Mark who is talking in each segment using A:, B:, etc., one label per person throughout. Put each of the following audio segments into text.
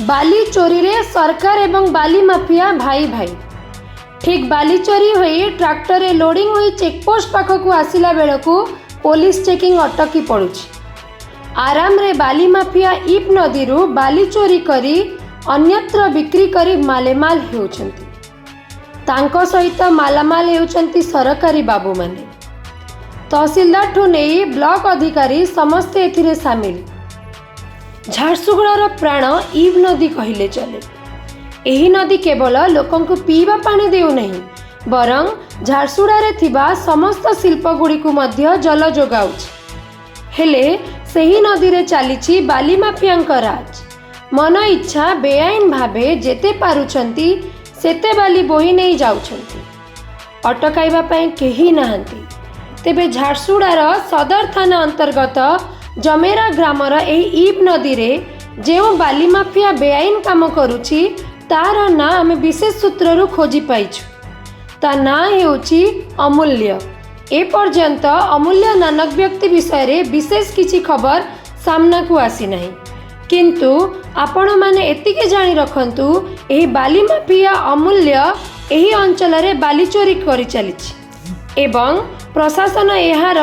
A: बाली चोरी रे सरकार एवं बाली माफिया भाई भाई। ठीक बाली चोरी हुई ट्रैक्टर रे लोडिंग हुई चेकपोस्ट पाखक आसिला बेलू पुलिस चेकिंग अटकी पड़ुछि। आराम रे बाली माफिया इप नदी बाली चोरी करी अन्यत्र बिक्री करी मालेमाल हेउछंती। तांको सहित मालामाल हेउछंती सरकारी बाबू माने। तहसीलदार ठू नहीं ब्लॉक अधिकारी समस्ते एथिरे सामिल। झारसुगुड़ार प्राण इव नदी कहले चले। एही नदी केवल लोकंकु पीवा पानी देउ नहीं बरं झारसुगुड़ारे थिबा समस्त शिल्प गुड़ी को मध्य जल जोगाउछि। हेले सेही नदी रे चलीछि बाली माफियांक राज। मन इच्छा बेआईन भावे जेते पारुछंती सेते बाली बोही नहीं जाउछंती। अटकाइबा पई केही नाहंती। तेबे झारसुगुड़ार सदर थाना अंतर्गत जमेरा ग्रामर एही इब नदी रे जेउ बाली माफिया बेआईन काम करुछि तार ना आमे विशेष सूत्ररु खोजी पाइछु। ता ना हेउछि अमूल्य। ए पर्यंत अमूल्य नानक व्यक्ति विषय रे विशेष किछि खबर सामना को आसी नहीं। किंतु आपण माने एतिके जानि रखंतु एही बाली माफिया अमूल्य एही अंचल रे बाली चोरी करि चलिछि एवं प्रशासन एहार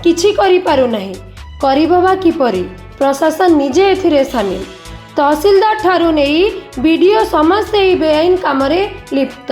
A: किछि करि पारु नाही। करिबा किपरि प्रशासन निजे एथिरे सामिल। तहसीलदार ठारू नहीं बीडीओ समस्त एही बेआईन कामरे लिप्त।